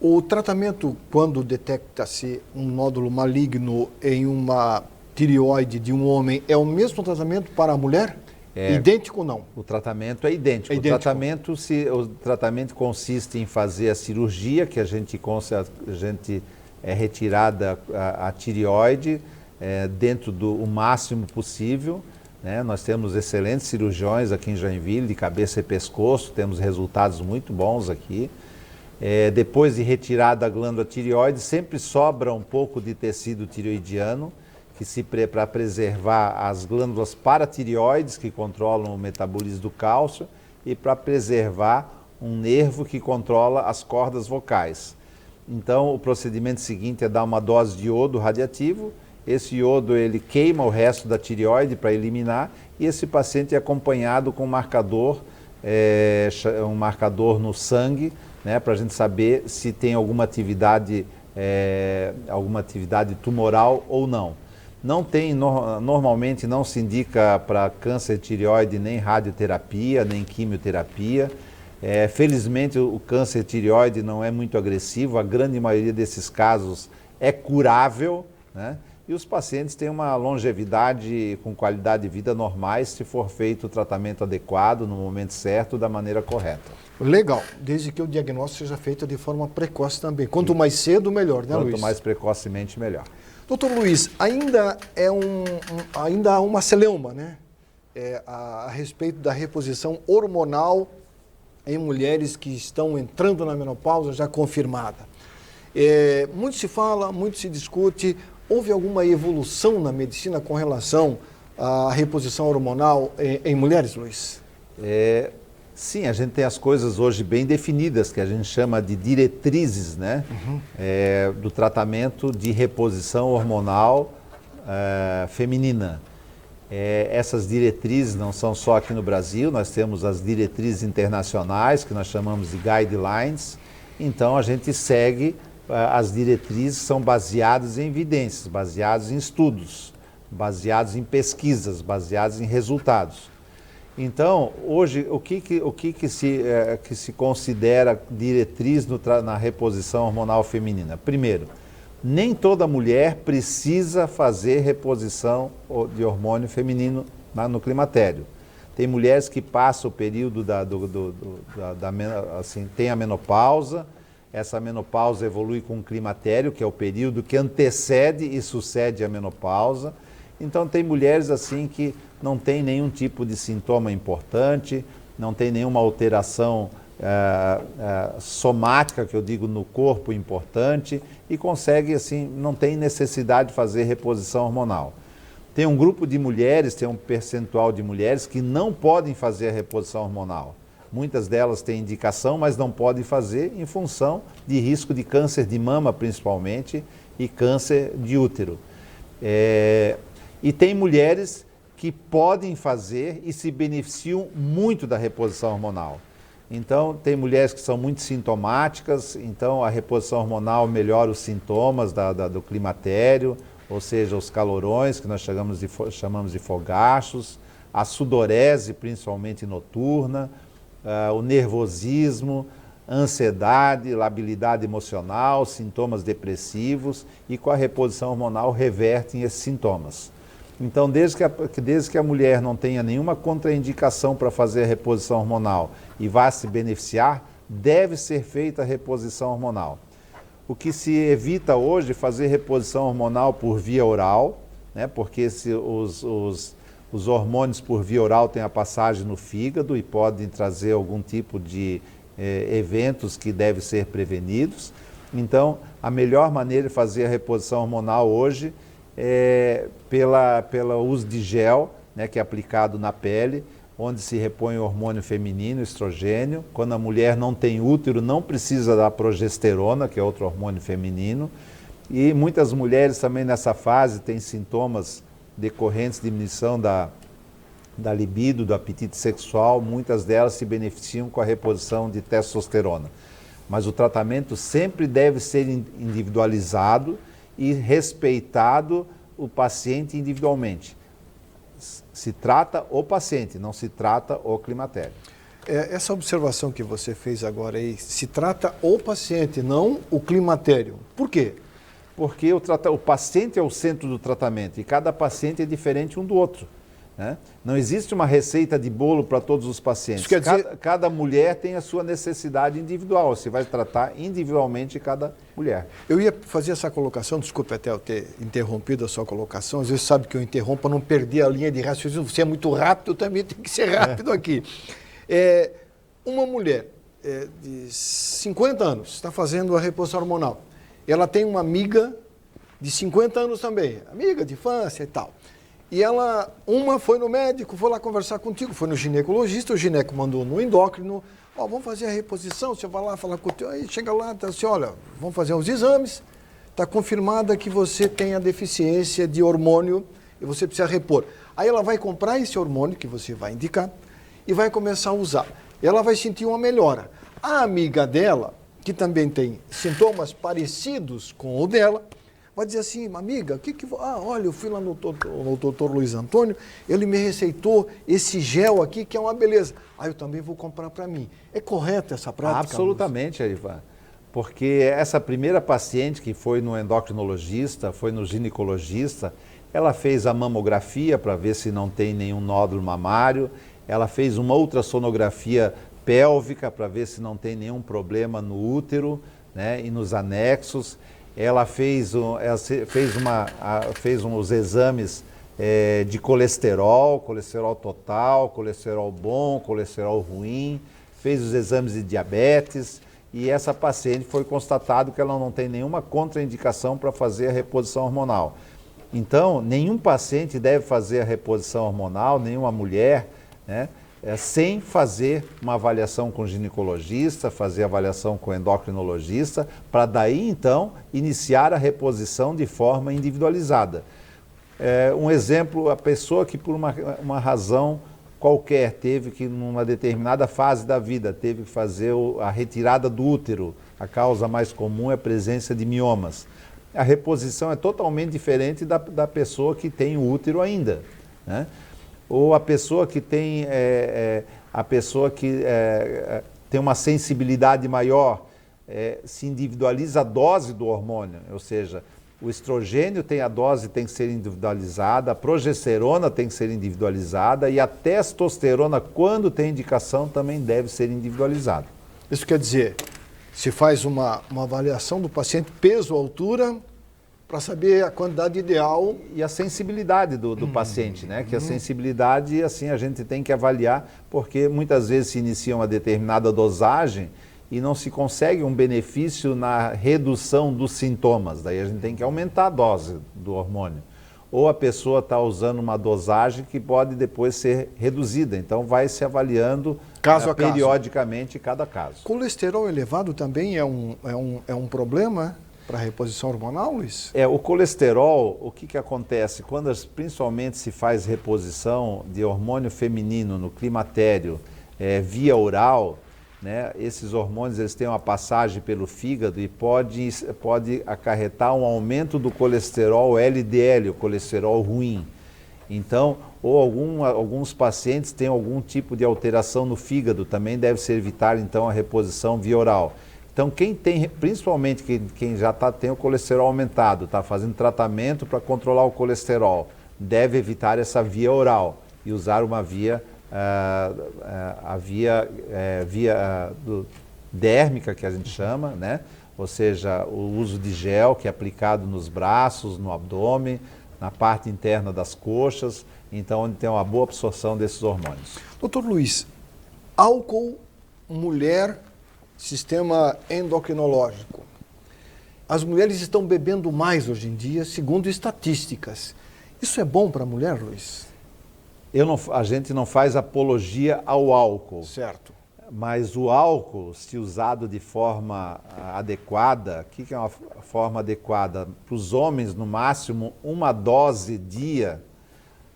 O tratamento, quando detecta-se um nódulo maligno em uma tireoide de um homem, é o mesmo tratamento para a mulher? Idêntico ou não? O tratamento é idêntico. O tratamento consiste em fazer a cirurgia, que a gente é retirada a tireoide dentro do máximo possível, né? Nós temos excelentes cirurgiões aqui em Joinville, de cabeça e pescoço, temos resultados muito bons aqui. Depois de retirada a glândula tireoide, sempre sobra um pouco de tecido tireoidiano, para preservar as glândulas paratireoides, que controlam o metabolismo do cálcio, e para preservar um nervo que controla as cordas vocais. Então, o procedimento seguinte é dar uma dose de iodo radiativo. Esse iodo ele queima o resto da tireoide para eliminar, e esse paciente é acompanhado com um marcador no sangue, né, para a gente saber se tem alguma atividade tumoral ou não. Normalmente não se indica para câncer de tireoide nem radioterapia, nem quimioterapia. Felizmente o câncer de tireoide não é muito agressivo, a grande maioria desses casos é curável, né? E os pacientes têm uma longevidade com qualidade de vida normais se for feito o tratamento adequado, no momento certo, da maneira correta. Legal, desde que o diagnóstico seja feito de forma precoce também. Quanto mais cedo, melhor, né, Luiz? Quanto mais precocemente, melhor. Doutor Luiz, ainda há uma celeuma, né? A respeito da reposição hormonal em mulheres que estão entrando na menopausa já confirmada. Muito se fala, muito se discute. Houve alguma evolução na medicina com relação à reposição hormonal em mulheres, Luiz? Sim, a gente tem as coisas hoje bem definidas, que a gente chama de diretrizes, né? Do tratamento de reposição hormonal feminina. Essas diretrizes não são só aqui no Brasil, nós temos as diretrizes internacionais, que nós chamamos de guidelines. Então a gente segue, as diretrizes são baseadas em evidências, baseadas em estudos, baseadas em pesquisas, baseadas em resultados. Então, hoje, o que se considera diretriz na reposição hormonal feminina? Primeiro, nem toda mulher precisa fazer reposição de hormônio feminino no climatério. Tem mulheres que passam o período tem a menopausa, essa menopausa evolui com o climatério, que é o período que antecede e sucede a menopausa. Então, tem mulheres assim que não tem nenhum tipo de sintoma importante, não tem nenhuma alteração somática, que eu digo, no corpo importante, e consegue, assim, não tem necessidade de fazer reposição hormonal. Tem um grupo de mulheres, tem um percentual de mulheres que não podem fazer a reposição hormonal. Muitas delas têm indicação, mas não podem fazer em função de risco de câncer de mama, principalmente, e câncer de útero. E tem mulheres que podem fazer e se beneficiam muito da reposição hormonal. Então, tem mulheres que são muito sintomáticas, então a reposição hormonal melhora os sintomas do climatério, ou seja, os calorões, que nós chamamos de fogachos, a sudorese, principalmente noturna, o nervosismo, ansiedade, labilidade emocional, sintomas depressivos, e com a reposição hormonal revertem esses sintomas. Então, desde que a mulher não tenha nenhuma contraindicação para fazer a reposição hormonal e vá se beneficiar, deve ser feita a reposição hormonal. O que se evita hoje é fazer reposição hormonal por via oral, né, porque os hormônios por via oral têm a passagem no fígado e podem trazer algum tipo de eventos que devem ser prevenidos. Então, a melhor maneira de fazer a reposição hormonal hoje é pelo uso de gel, né, que é aplicado na pele, onde se repõe o hormônio feminino, o estrogênio. Quando a mulher não tem útero, não precisa da progesterona, que é outro hormônio feminino. E muitas mulheres também nessa fase têm sintomas decorrentes de diminuição da libido, do apetite sexual. Muitas delas se beneficiam com a reposição de testosterona. Mas o tratamento sempre deve ser individualizado e respeitado o paciente individualmente. Se trata o paciente, não se trata o climatério. Essa observação que você fez agora aí, se trata o paciente, não o climatério. Por quê? Porque o paciente é o centro do tratamento e cada paciente é diferente um do outro, né? Não existe uma receita de bolo para todos os pacientes. Isso quer dizer... cada mulher tem a sua necessidade individual. Você vai tratar individualmente cada mulher. Eu ia fazer essa colocação, desculpe até eu ter interrompido a sua colocação, às vezes sabe que eu interrompo para não perder a linha de raciocínio. Você é muito rápido, eu também tenho que ser rápido aqui. Uma mulher de 50 anos está fazendo a reposição hormonal. Ela tem uma amiga de 50 anos também, amiga de infância e tal. E uma foi no médico, foi lá conversar contigo, foi no ginecologista, o gineco mandou no endócrino, vamos fazer a reposição, você vai lá falar com o teu, aí chega lá, tá assim, olha, vamos fazer os exames, está confirmada que você tem a deficiência de hormônio e você precisa repor. Aí ela vai comprar esse hormônio que você vai indicar e vai começar a usar. Ela vai sentir uma melhora. A amiga dela, que também tem sintomas parecidos com o dela, vai dizer assim, amiga, olha, eu fui lá no doutor Luiz Antônio, ele me receitou esse gel aqui, que é uma beleza. Eu também vou comprar para mim. É correta essa prática? Absolutamente, Ivan. Porque essa primeira paciente que foi no endocrinologista, foi no ginecologista, ela fez a mamografia para ver se não tem nenhum nódulo mamário, ela fez uma ultrassonografia pélvica para ver se não tem nenhum problema no útero, né, e nos anexos. Ela fez uns exames de colesterol total, colesterol bom, colesterol ruim, fez os exames de diabetes e essa paciente foi constatado que ela não tem nenhuma contraindicação para fazer a reposição hormonal. Então, nenhum paciente deve fazer a reposição hormonal, nenhuma mulher, né, sem fazer uma avaliação com o ginecologista, fazer avaliação com o endocrinologista, para daí então iniciar a reposição de forma individualizada. Um exemplo, a pessoa que por uma razão qualquer teve que, numa determinada fase da vida, teve que fazer a retirada do útero, a causa mais comum é a presença de miomas. A reposição é totalmente diferente da pessoa que tem o útero ainda, né? Ou a pessoa que tem, tem uma sensibilidade maior, se individualiza a dose do hormônio, ou seja, o estrogênio tem a dose, tem que ser individualizada, a progesterona tem que ser individualizada e a testosterona, quando tem indicação, também deve ser individualizada. Isso quer dizer, se faz uma avaliação do paciente peso, altura, para saber a quantidade ideal. E a sensibilidade do paciente, né? Que a sensibilidade, assim, a gente tem que avaliar, porque muitas vezes se inicia uma determinada dosagem e não se consegue um benefício na redução dos sintomas. Daí a gente tem que aumentar a dose do hormônio. Ou a pessoa está usando uma dosagem que pode depois ser reduzida. Então vai se avaliando periodicamente cada caso. Colesterol elevado também é um problema para a reposição hormonal, Luiz? O colesterol, o que acontece? Quando principalmente se faz reposição de hormônio feminino no climatério via oral, né, esses hormônios eles têm uma passagem pelo fígado e pode acarretar um aumento do colesterol LDL, o colesterol ruim. Então, alguns pacientes têm algum tipo de alteração no fígado, também deve ser evitar então a reposição via oral. Então, principalmente quem já tem o colesterol aumentado, está fazendo tratamento para controlar o colesterol, deve evitar essa via oral e usar uma via dérmica, que a gente chama, né? Ou seja, o uso de gel que é aplicado nos braços, no abdômen, na parte interna das coxas, então onde tem uma boa absorção desses hormônios. Doutor Luiz, álcool, mulher, sistema endocrinológico. As mulheres estão bebendo mais hoje em dia, segundo estatísticas. Isso é bom para a mulher, Luiz? A gente não faz apologia ao álcool. Certo. Mas o álcool, se usado de forma adequada, o que é uma forma adequada? Para os homens, no máximo, 1 dose dia,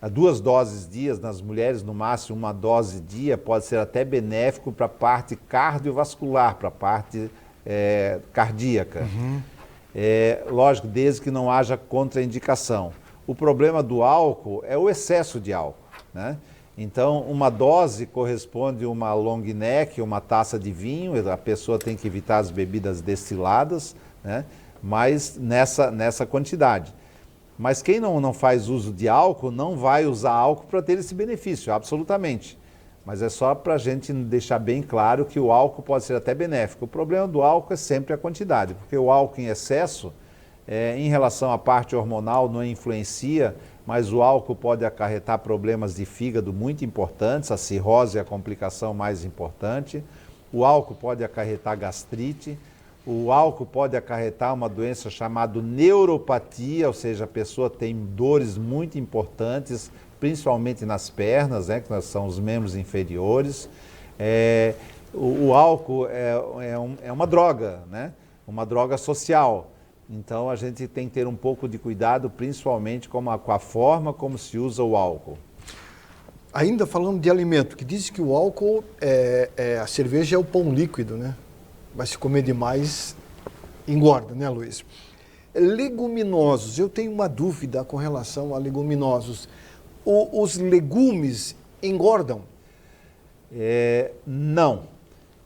2 doses dias, nas mulheres, no máximo, 1 dose dia, pode ser até benéfico para a parte cardiovascular, para a parte cardíaca. Lógico, desde que não haja contraindicação. O problema do álcool é o excesso de álcool, né? Então, 1 dose corresponde a uma long neck, uma taça de vinho, a pessoa tem que evitar as bebidas destiladas, né? Mas nessa quantidade. Mas quem não faz uso de álcool, não vai usar álcool para ter esse benefício, absolutamente. Mas é só para a gente deixar bem claro que o álcool pode ser até benéfico. O problema do álcool é sempre a quantidade, porque o álcool em excesso, em relação à parte hormonal, não influencia, mas o álcool pode acarretar problemas de fígado muito importantes, a cirrose é a complicação mais importante. O álcool pode acarretar gastrite, o álcool pode acarretar uma doença chamada neuropatia, ou seja, a pessoa tem dores muito importantes, principalmente nas pernas, né, que são os membros inferiores. O álcool é uma droga, né, uma droga social. Então a gente tem que ter um pouco de cuidado, principalmente com a forma como se usa o álcool. Ainda falando de alimento, que diz que o álcool, a cerveja é o pão líquido, né? Vai se comer demais, engorda, né, Luiz? Leguminosos, eu tenho uma dúvida com relação a leguminosos. Os legumes engordam? Não.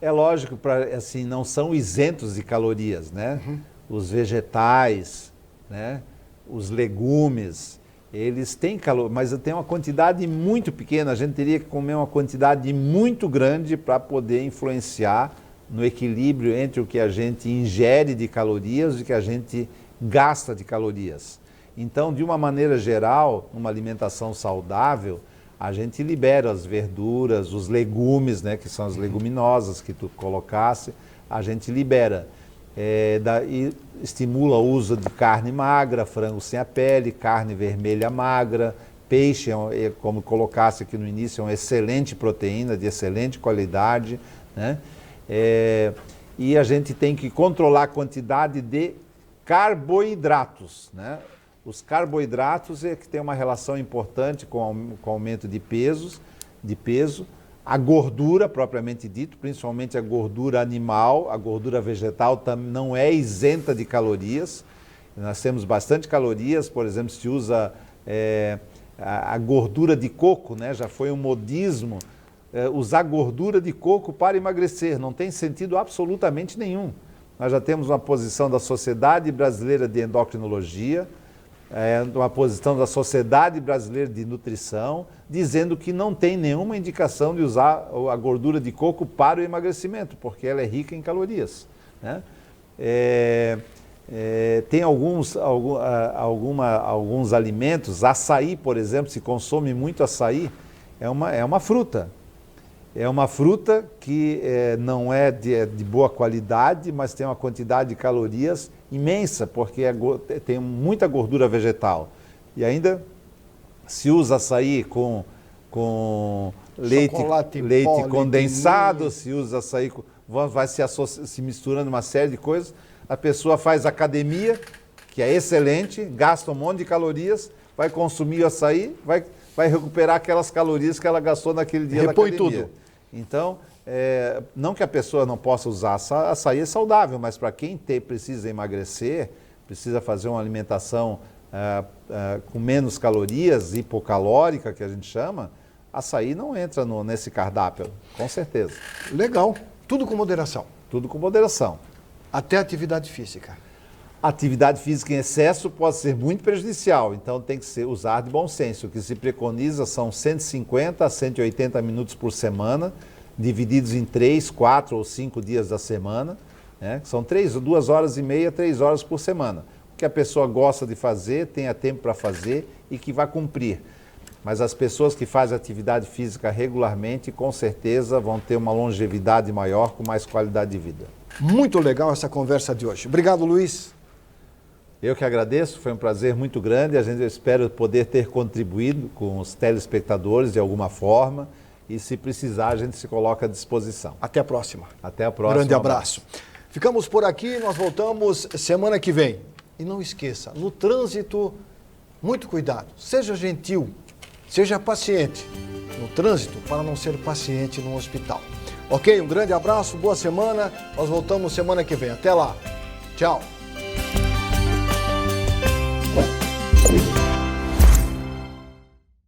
É lógico, assim, não são isentos de calorias, né? Os vegetais, né? Os legumes, eles têm calor, mas tem uma quantidade muito pequena. A gente teria que comer uma quantidade muito grande para poder influenciar no equilíbrio entre o que a gente ingere de calorias e o que a gente gasta de calorias. Então, de uma maneira geral, numa alimentação saudável, a gente libera as verduras, os legumes, né, que são as leguminosas que tu colocasse, a gente libera. E estimula o uso de carne magra, frango sem a pele, carne vermelha magra, peixe, como colocasse aqui no início, é uma excelente proteína, de excelente qualidade, né? E a gente tem que controlar a quantidade de carboidratos, né? Os carboidratos é que tem uma relação importante com o aumento de peso, a gordura propriamente dito, principalmente a gordura animal, a gordura vegetal também não é isenta de calorias. Nós temos bastante calorias, por exemplo, se usa a gordura de coco, né? Já foi um modismo usar gordura de coco para emagrecer, não tem sentido absolutamente nenhum. Nós já temos uma posição da Sociedade Brasileira de Endocrinologia, uma posição da Sociedade Brasileira de Nutrição, dizendo que não tem nenhuma indicação de usar a gordura de coco para o emagrecimento, porque ela é rica em calorias, né? Tem alguns alimentos, açaí, por exemplo, se consome muito açaí, é uma fruta. É uma fruta que não é de boa qualidade, mas tem uma quantidade de calorias imensa, porque tem muita gordura vegetal. E ainda se usa açaí com leite condensado, se usa açaí, vai se misturando uma série de coisas. A pessoa faz academia, que é excelente, gasta um monte de calorias, vai consumir o açaí, vai recuperar aquelas calorias que ela gastou naquele dia da academia. Repõe tudo. Então, não que a pessoa não possa usar açaí, é saudável, mas para quem precisa emagrecer, precisa fazer uma alimentação com menos calorias, hipocalórica, que a gente chama, açaí não entra nesse cardápio, com certeza. Legal. Tudo com moderação. Tudo com moderação. Até atividade física. Atividade física em excesso pode ser muito prejudicial, então tem que ser usar de bom senso. O que se preconiza são 150 a 180 minutos por semana divididos em 3, 4 ou 5 dias da semana, né? São 2 horas e meia, 3 horas por semana. O que a pessoa gosta de fazer, tenha tempo para fazer e que vai cumprir. Mas as pessoas que fazem atividade física regularmente, com certeza vão ter uma longevidade maior, com mais qualidade de vida. Muito legal essa conversa de hoje. Obrigado, Luiz. Eu que agradeço, foi um prazer muito grande. Eu espero poder ter contribuído com os telespectadores de alguma forma. E se precisar, a gente se coloca à disposição. Até a próxima. Até a próxima. Grande abraço. Ficamos por aqui, nós voltamos semana que vem. E não esqueça, no trânsito, muito cuidado. Seja gentil, seja paciente no trânsito para não ser paciente no hospital. Ok? Um grande abraço, boa semana. Nós voltamos semana que vem. Até lá. Tchau.